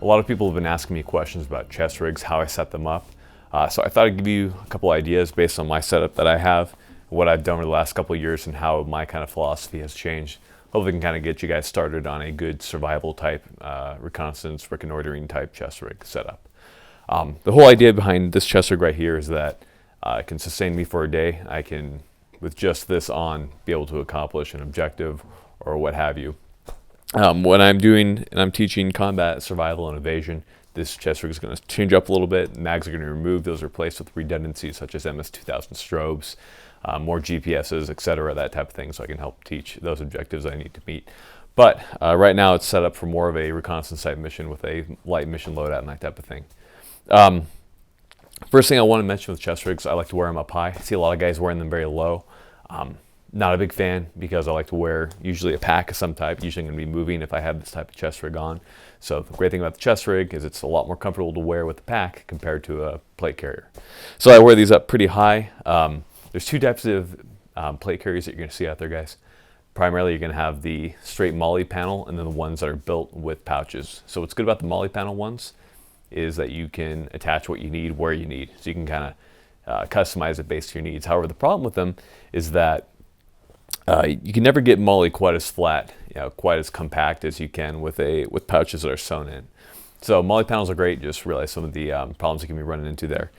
A lot of people have been asking me questions about chest rigs, how I set them up. So I thought I'd give you a couple ideas based on my setup that I have, what I've done over the last couple of years, and how my kind of philosophy has changed. Hopefully I can kind of get you guys started on a good survival type, reconnaissance, reconnoitering type chest rig setup. The whole idea behind this chest rig right here is that it can sustain me for a day. I can, with just this on, be able to accomplish an objective or what have you. When I'm doing and I'm teaching combat, survival, and evasion, this chest rig is going to change up a little bit. Mags are going to be removed. Those are replaced with redundancies such as MS-2000 strobes, more GPSs, etc., that type of thing, so I can help teach those objectives I need to meet. But right now it's set up for more of a reconnaissance type mission with a light mission loadout and that type of thing. First thing I want to mention with chest rigs, I like to wear them up high. I see a lot of guys wearing them very low. Not a big fan because I like to wear usually a pack of some type. Usually I'm going to be moving if I have this type of chest rig on. So the great thing about the chest rig is it's a lot more comfortable to wear with the pack compared to a plate carrier. So I wear these up pretty high. There's two types of plate carriers that you're going to see out there, guys. Primarily you're going to have the straight MOLLE panel and then the ones that are built with pouches. So what's good about the MOLLE panel ones is that you can attach what you need where you need. So you can kind of customize it based on your needs. However, the problem with them is that you can never get MOLLE quite as flat, quite as compact as you can with pouches that are sewn in. So MOLLE panels are great. Just realize some of the problems you can be running into there.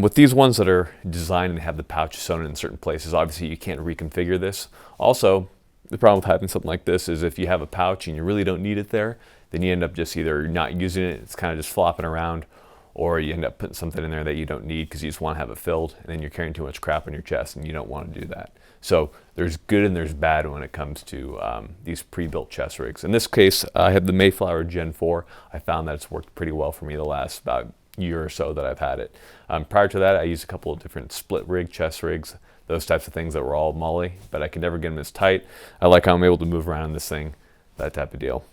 With these ones that are designed and have the pouch sewn in certain places, obviously you can't reconfigure this. Also, the problem with having something like this is if you have a pouch and you really don't need it there, then you end up just either not using it, it's kind of just flopping around, or you end up putting something in there that you don't need because you just want to have it filled, and then you're carrying too much crap on your chest and you don't want to do that. So there's good and there's bad when it comes to these pre-built chest rigs. In this case, I have the Mayflower Gen 4. I found that it's worked pretty well for me the last about year or so that I've had it. Prior to that, I used a couple of different split rig chest rigs, those types of things that were all MOLLE, but I could never get them as tight. I like how I'm able to move around in this thing, that type of deal.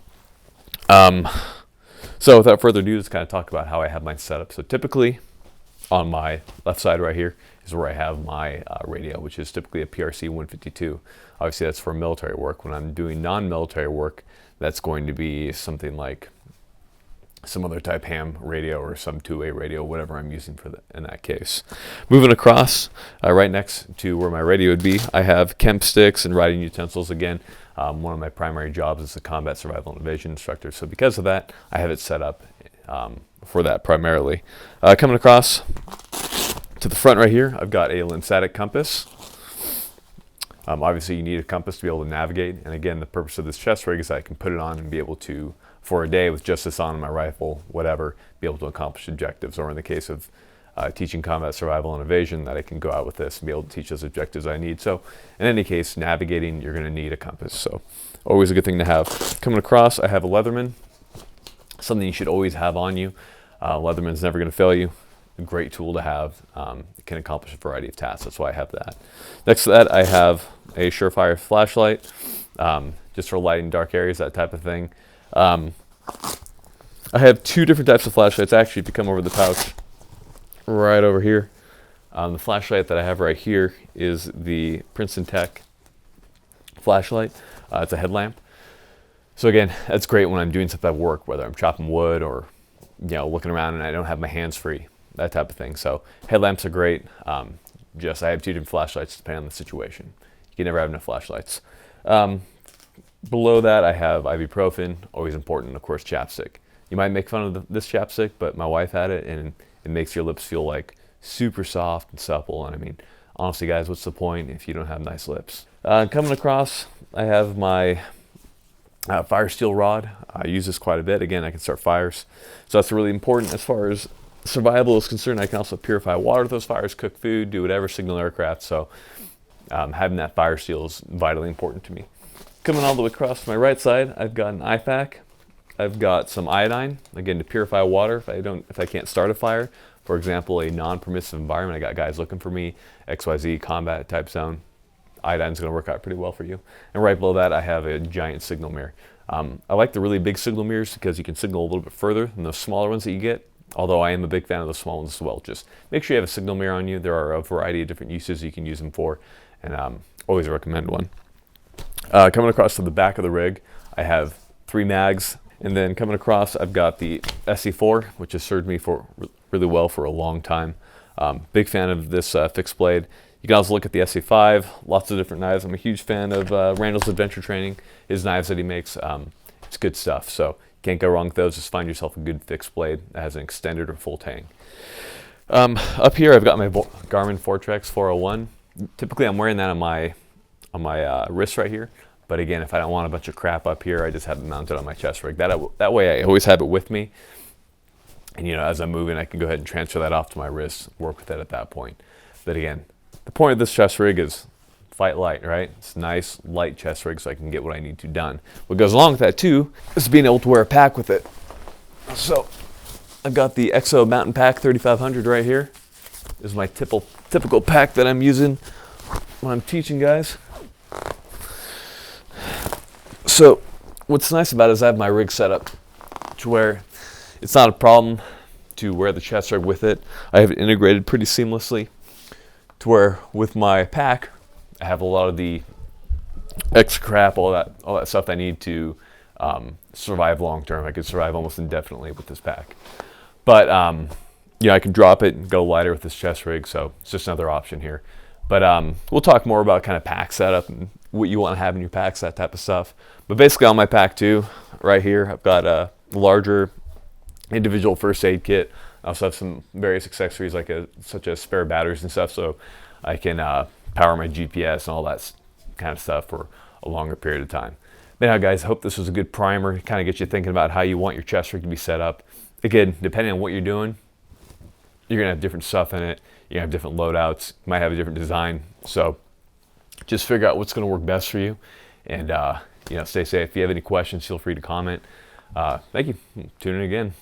So without further ado, let's kind of talk about how I have my setup. So typically on my left side right here is where I have my radio, which is typically a PRC 152. Obviously that's for military work. When I'm doing non-military work, that's going to be something like some other type ham radio or some two-way radio, whatever I'm using for in that case. Moving across, right next to where my radio would be, I have Kemp sticks and riding utensils. Again, one of my primary jobs is a combat survival and evasion instructor, so because of that, I have it set up for that primarily. Coming across to the front right here, I've got a lymphatic compass. Obviously, you need a compass to be able to navigate, and again, the purpose of this chest rig is that I can put it on and be able to, for a day with just this on my rifle, whatever, be able to accomplish objectives, or in the case of teaching combat survival and evasion, that I can go out with this and be able to teach those objectives I need. So in any case, navigating, you're going to need a compass, so always a good thing to have. Coming across, I have a Leatherman, something you should always have on you. Leatherman's never going to fail you. A great tool to have. It can accomplish a variety of tasks. That's why I have that. Next to that, I have a Surefire flashlight, just for lighting dark areas, that type of thing. I have two different types of flashlights. Actually, if you come over the pouch, right over here, the flashlight that I have right here is the Princeton Tech flashlight. It's a headlamp. So again, that's great when I'm doing stuff at work, whether I'm chopping wood or looking around and I don't have my hands free, that type of thing. So headlamps are great. I have two different flashlights depending on the situation. You can never have enough flashlights. Below that, I have ibuprofen, always important, of course, chapstick. You might make fun of this chapstick, but my wife had it, and it makes your lips feel like super soft and supple. And I mean, honestly, guys, what's the point if you don't have nice lips? Coming across, I have my fire steel rod. I use this quite a bit. Again, I can start fires. So that's really important as far as survival is concerned. I can also purify water with those fires, cook food, do whatever, signal aircraft. So having that fire steel is vitally important to me. Coming all the way across to my right side, I've got an IFAK. I've got some iodine, again, to purify water if I can't start a fire. For example, a non-permissive environment, I got guys looking for me, XYZ combat type zone. Iodine's going to work out pretty well for you. And right below that, I have a giant signal mirror. I like the really big signal mirrors because you can signal a little bit further than those smaller ones that you get. Although I am a big fan of the small ones as well. Just make sure you have a signal mirror on you. There are a variety of different uses you can use them for, and always recommend one. Coming across to the back of the rig, I have 3 mags And then coming across, I've got the SE4, which has served me for really well for a long time. Big fan of this fixed blade. You can also look at the SE5, lots of different knives. I'm a huge fan of Randall's Adventure Training, his knives that he makes. It's good stuff, so can't go wrong with those. Just find yourself a good fixed blade that has an extended or full tang. Up here, I've got my Garmin Foretrex 401. Typically, I'm wearing that on my wrist right here. But again, if I don't want a bunch of crap up here, I just have it mounted on my chest rig. That way, I always have it with me. And you know, as I'm moving, I can go ahead and transfer that off to my wrist, work with it at that point. But again, the point of this chest rig is fight light, right? It's a nice, light chest rig so I can get what I need to done. What goes along with that too is being able to wear a pack with it. So I've got the EXO Mountain Pack 3500 right here. This is my typical pack that I'm using when I'm teaching guys. So what's nice about it is I have my rig set up to where it's not a problem to wear the chest rig with it. I have it integrated pretty seamlessly to where with my pack, I have a lot of the extra crap, all that stuff I need to survive long term. I could survive almost indefinitely with this pack. But you know, I can drop it and go lighter with this chest rig, so it's just another option here. But we'll talk more about kind of pack setup and what you want to have in your packs, that type of stuff. But basically on my pack too, right here, I've got a larger individual first aid kit. I also have some various accessories such as spare batteries and stuff, so I can power my GPS and all that kind of stuff for a longer period of time. But anyhow, guys, I hope this was a good primer, kind of get you thinking about how you want your chest rig to be set up. Again, depending on what you're doing, you're gonna have different stuff in it. You're gonna have different loadouts. You might have a different design. So just figure out what's gonna work best for you, and you know, stay safe. If you have any questions, feel free to comment. Thank you. Tune in again.